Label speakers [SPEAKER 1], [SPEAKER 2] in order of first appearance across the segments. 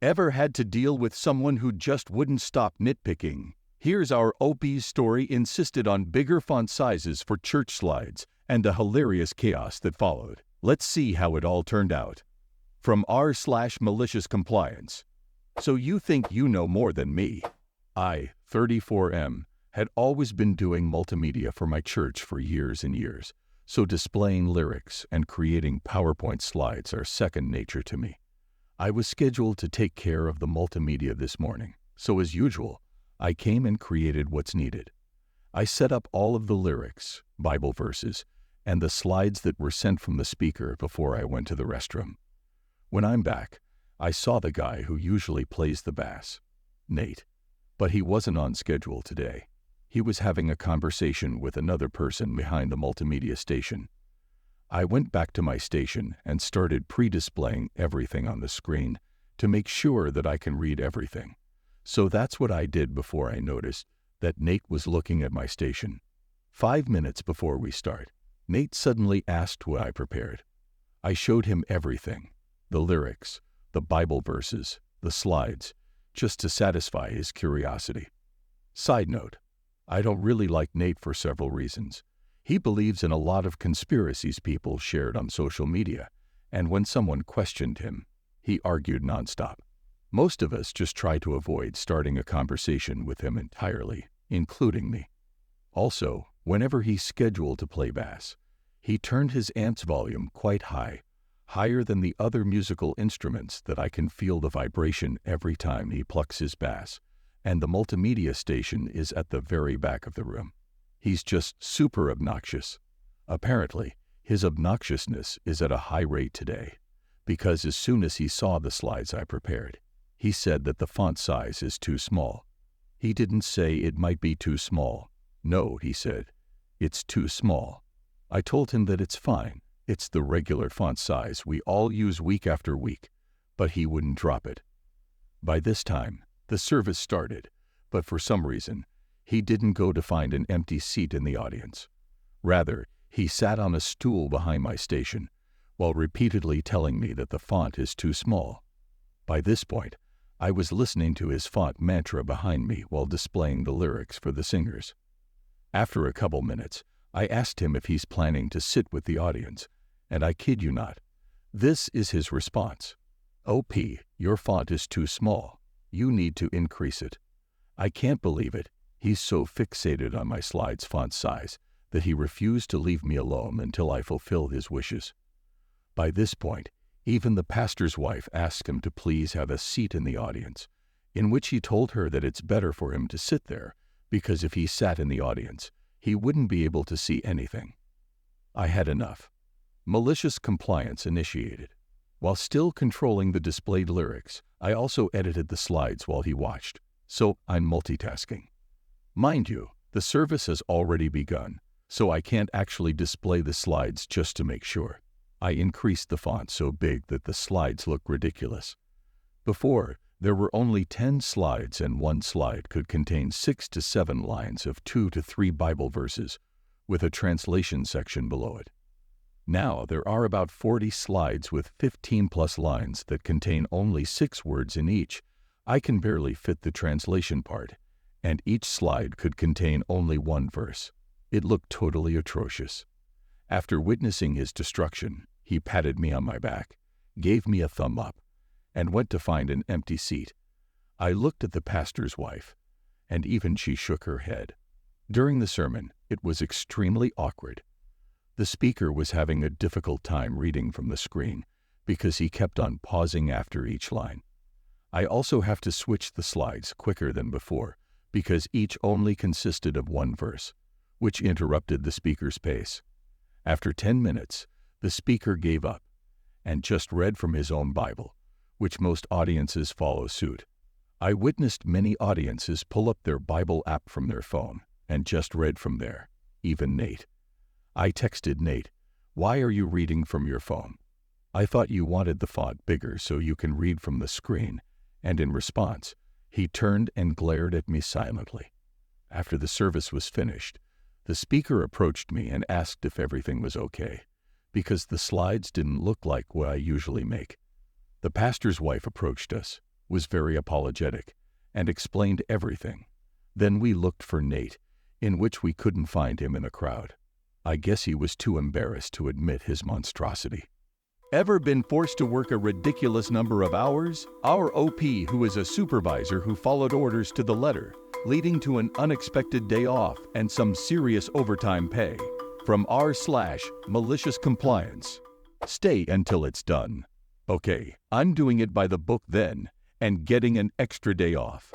[SPEAKER 1] Ever had to deal with someone who just wouldn't stop nitpicking? Here's our OP's story insisted on bigger font sizes for church slides and the hilarious chaos that followed. Let's see how it all turned out. From r/MaliciousCompliance. So you think you know more than me? I, 34M, had always been doing multimedia for my church for years and years, so displaying lyrics and creating PowerPoint slides are second nature to me. I was scheduled to take care of the multimedia this morning, so as usual, I came and created what's needed. I set up all of the lyrics, Bible verses, and the slides that were sent from the speaker before I went to the restroom. When I'm back, I saw the guy who usually plays the bass, Nate, but he wasn't on schedule today. He was having a conversation with another person behind the multimedia station. I went back to my station and started pre-displaying everything on the screen to make sure that I can read everything. So that's what I did before I noticed that Nate was looking at my station. 5 minutes before we start, Nate suddenly asked what I prepared. I showed him everything, the lyrics, the Bible verses, the slides, just to satisfy his curiosity. Side note, I don't really like Nate for several reasons. He believes in a lot of conspiracies people shared on social media, and when someone questioned him, he argued nonstop. Most of us just try to avoid starting a conversation with him entirely, including me. Also, whenever he's scheduled to play bass, he turned his amp's volume quite high, higher than the other musical instruments that I can feel the vibration every time he plucks his bass, and the multimedia station is at the very back of the room. He's just super obnoxious. Apparently, his obnoxiousness is at a high rate today, because as soon as he saw the slides I prepared, he said that the font size is too small. He didn't say it might be too small. No, he said, it's too small. I told him that it's fine. It's the regular font size we all use week after week, but he wouldn't drop it. By this time, the service started, but for some reason, he didn't go to find an empty seat in the audience. Rather, he sat on a stool behind my station, while repeatedly telling me that the font is too small. By this point, I was listening to his font mantra behind me while displaying the lyrics for the singers. After a couple minutes, I asked him if he's planning to sit with the audience, and I kid you not, this is his response. OP, your font is too small. You need to increase it. I can't believe it. He's so fixated on my slide's font size that he refused to leave me alone until I fulfilled his wishes. By this point, even the pastor's wife asked him to please have a seat in the audience, in which he told her that it's better for him to sit there because if he sat in the audience, he wouldn't be able to see anything. I had enough. Malicious compliance initiated. While still controlling the displayed lyrics, I also edited the slides while he watched, so I'm multitasking. Mind you, the service has already begun, so I can't actually display the slides just to make sure. I increased the font so big that the slides look ridiculous. Before, there were only 10 slides and one slide could contain 6 to 7 lines of 2 to 3 Bible verses, with a translation section below it. Now there are about 40 slides with 15+ lines that contain only 6 words in each. I can barely fit the translation part, and each slide could contain only 1 verse. It looked totally atrocious. After witnessing his destruction, he patted me on my back, gave me a thumb up, and went to find an empty seat. I looked at the pastor's wife, and even she shook her head. During the sermon, it was extremely awkward. The speaker was having a difficult time reading from the screen because he kept on pausing after each line. I also have to switch the slides quicker than before because each only consisted of 1 verse, which interrupted the speaker's pace. After 10 minutes, the speaker gave up and just read from his own Bible, which most audiences follow suit. I witnessed many audiences pull up their Bible app from their phone and just read from there, even Nate. I texted Nate, "Why are you reading from your phone? I thought you wanted the font bigger so you can read from the screen," and in response, he turned and glared at me silently. After the service was finished, the speaker approached me and asked if everything was okay, because the slides didn't look like what I usually make. The pastor's wife approached us, was very apologetic, and explained everything. Then we looked for Nate, in which we couldn't find him in the crowd. I guess he was too embarrassed to admit his monstrosity. Ever been forced to work a ridiculous number of hours? Our OP, who is a supervisor who followed orders to the letter, leading to an unexpected day off and some serious overtime pay. From r/MaliciousCompliance. Stay until it's done. Okay, I'm doing it by the book then, and getting an extra day off.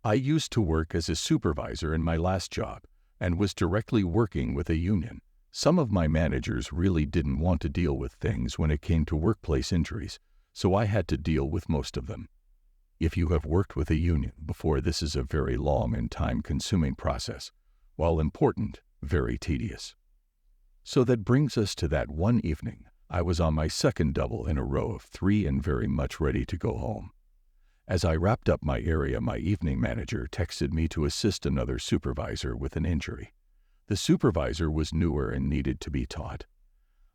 [SPEAKER 1] I used to work as a supervisor in my last job, and was directly working with a union. Some of my managers really didn't want to deal with things when it came to workplace injuries, so I had to deal with most of them. If you have worked with a union before, this is a very long and time-consuming process, while important, very tedious. So that brings us to that one evening. I was on my second double in a row of 3 and very much ready to go home. As I wrapped up my area, my evening manager texted me to assist another supervisor with an injury. The supervisor was newer and needed to be taught.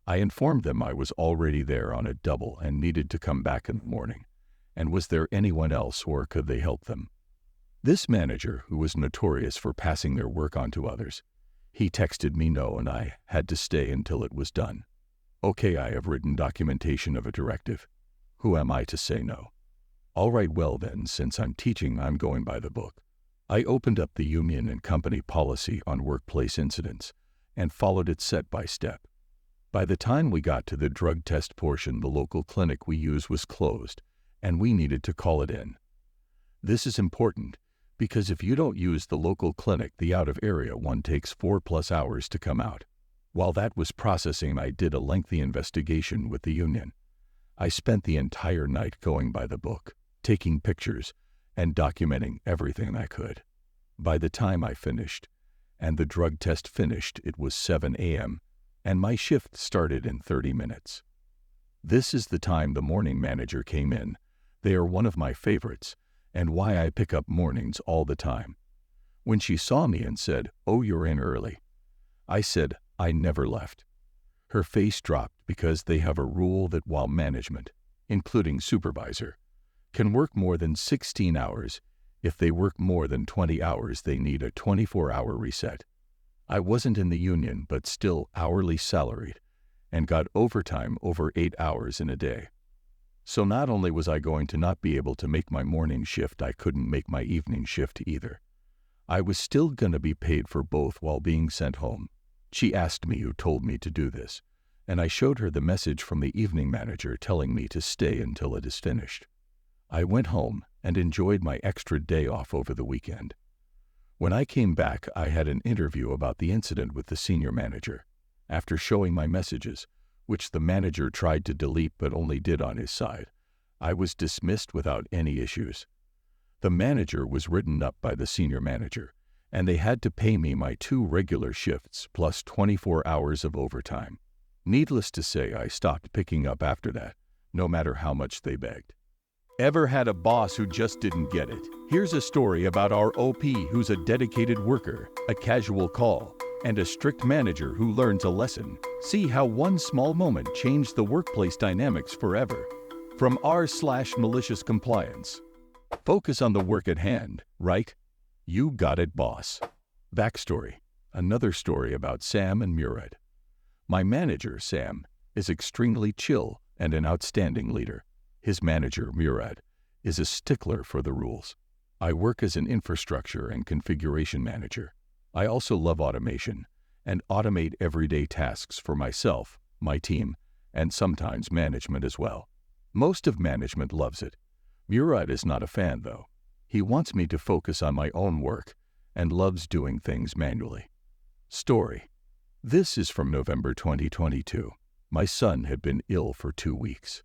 [SPEAKER 1] I informed them I was already there on a double and needed to come back in the morning, and was there anyone else or could they help them? This manager, who was notorious for passing their work on to others, he texted me no, and I had to stay until it was done. Okay, I have written documentation of a directive. Who am I to say no? All right, well then, since I'm teaching, I'm going by the book. I opened up the union and company policy on workplace incidents and followed it step by step. By the time we got to the drug test portion, the local clinic we use was closed, and we needed to call it in. This is important because if you don't use the local clinic, the out-of-area one takes 4+ hours to come out. While that was processing, I did a lengthy investigation with the union. I spent the entire night going by the book, taking pictures, and documenting everything I could. By the time I finished, and the drug test finished, it was 7 a.m., and my shift started in 30 minutes. This is the time the morning manager came in. They are one of my favorites, and why I pick up mornings all the time. When she saw me and said, "Oh, you're in early," I said, "I never left." Her face dropped because they have a rule that while management, including supervisor, can work more than 16 hours, if they work more than 20 hours, they need a 24-hour reset. I wasn't in the union, but still hourly salaried, and got overtime over 8 hours in a day. So not only was I going to not be able to make my morning shift, I couldn't make my evening shift either. I was still going to be paid for both while being sent home. She asked me who told me to do this, and I showed her the message from the evening manager telling me to stay until it is finished. I went home and enjoyed my extra day off over the weekend. When I came back, I had an interview about the incident with the senior manager. After showing my messages, which the manager tried to delete but only did on his side, I was dismissed without any issues. The manager was written up by the senior manager, and they had to pay me my 2 regular shifts plus 24 hours of overtime. Needless to say, I stopped picking up after that, no matter how much they begged. Ever had a boss who just didn't get it? Here's a story about our OP who's a dedicated worker, a casual call, and a strict manager who learns a lesson. See how one small moment changed the workplace dynamics forever. From r/MaliciousCompliance. Focus on the work at hand, right? You got it, boss. Backstory. Another story about Sam and Murad. My manager, Sam, is extremely chill and an outstanding leader. His manager, Murad, is a stickler for the rules. I work as an infrastructure and configuration manager. I also love automation and automate everyday tasks for myself, my team, and sometimes management as well. Most of management loves it. Murad is not a fan, though. He wants me to focus on my own work and loves doing things manually. Story. This is from November 2022. My son had been ill for 2 weeks.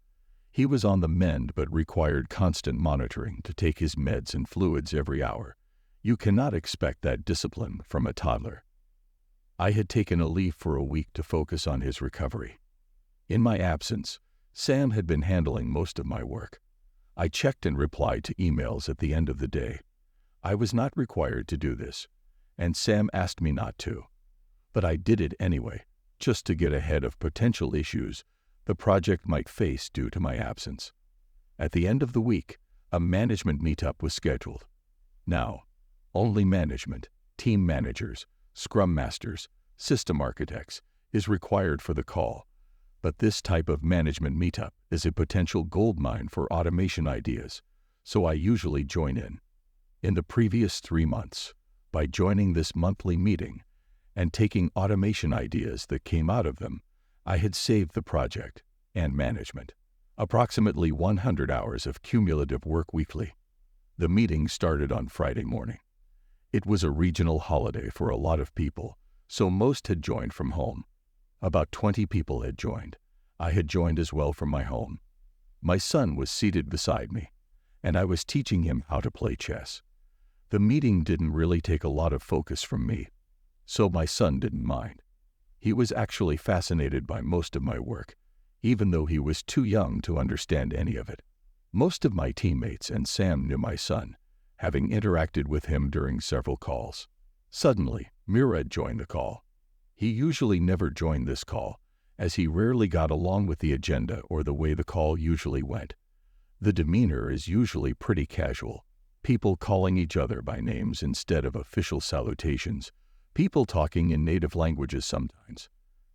[SPEAKER 1] He was on the mend but required constant monitoring to take his meds and fluids every hour. You cannot expect that discipline from a toddler. I had taken a leave for a week to focus on his recovery. In my absence, Sam had been handling most of my work. I checked and replied to emails at the end of the day. I was not required to do this, and Sam asked me not to. But I did it anyway, just to get ahead of potential issues the project might face due to my absence. At the end of the week, A management meetup was scheduled. Now, only management, team managers, scrum masters, system architects is required for the call, but this type of management meetup is a potential goldmine for automation ideas, so I usually join in. In the previous 3 months, by joining this monthly meeting and taking automation ideas that came out of them, I had saved the project and management approximately 100 hours of cumulative work weekly. The meeting started on Friday morning. It was a regional holiday for a lot of people, so most had joined from home. About 20 people had joined. I had joined as well from my home. My son was seated beside me, and I was teaching him how to play chess. The meeting didn't really take a lot of focus from me, so my son didn't mind. He was actually fascinated by most of my work, even though he was too young to understand any of it. Most of my teammates and Sam knew my son, having interacted with him during several calls. Suddenly, Murad joined the call. He usually never joined this call, as he rarely got along with the agenda or the way the call usually went. The demeanor is usually pretty casual, people calling each other by names instead of official salutations, people talking in native languages sometimes.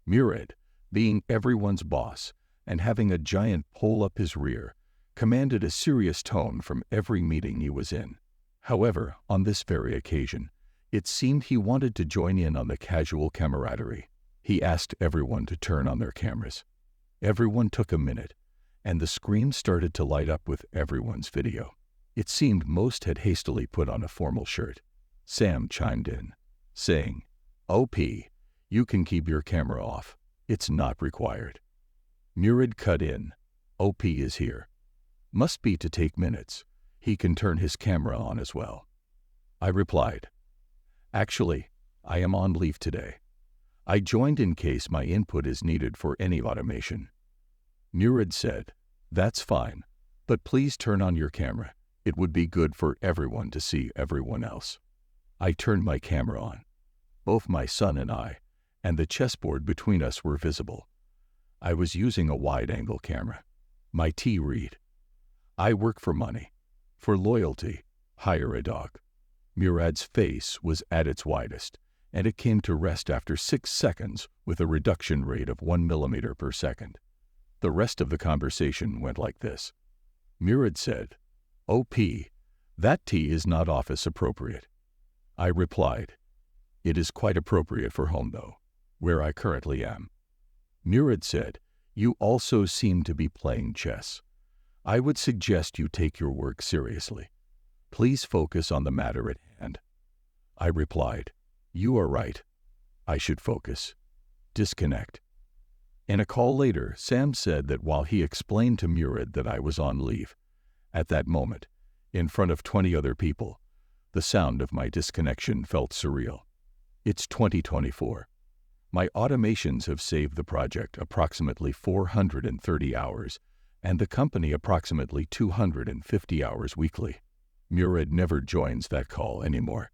[SPEAKER 1] Murad, being everyone's boss and having a giant pole up his rear, commanded a serious tone from every meeting he was in. However, on this very occasion, it seemed he wanted to join in on the casual camaraderie. He asked everyone to turn on their cameras. Everyone took a minute, and the screen started to light up with everyone's video. It seemed most had hastily put on a formal shirt. Sam chimed in, saying, "OP, you can keep your camera off. It's not required." Murad cut in, "OP is here. Must be to take minutes. He can turn his camera on as well." I replied, "Actually, I am on leave today. I joined in case my input is needed for any automation." Murad said, "That's fine, but please turn on your camera. It would be good for everyone to see everyone else." I turned my camera on. Both my son and the chessboard between us were visible. I was using a wide-angle camera. My T read, "I work for money. For loyalty, hire a dog." Murad's face was at its widest, and it came to rest after 6 seconds with a reduction rate of 1 millimeter per second. The rest of the conversation went like this. Murad said, "OP, that T is not office appropriate." I replied, "It is quite appropriate for home though, where I currently am." Murad said, "You also seem to be playing chess. I would suggest you take your work seriously. Please focus on the matter at hand." I replied, "You are right. I should focus. Disconnect." In a call later, Sam said that while he explained to Murad that I was on leave, at that moment, in front of 20 other people, the sound of my disconnection felt surreal. It's 2024. My automations have saved the project approximately 430 hours, and the company approximately 250 hours weekly. Murad never joins that call anymore.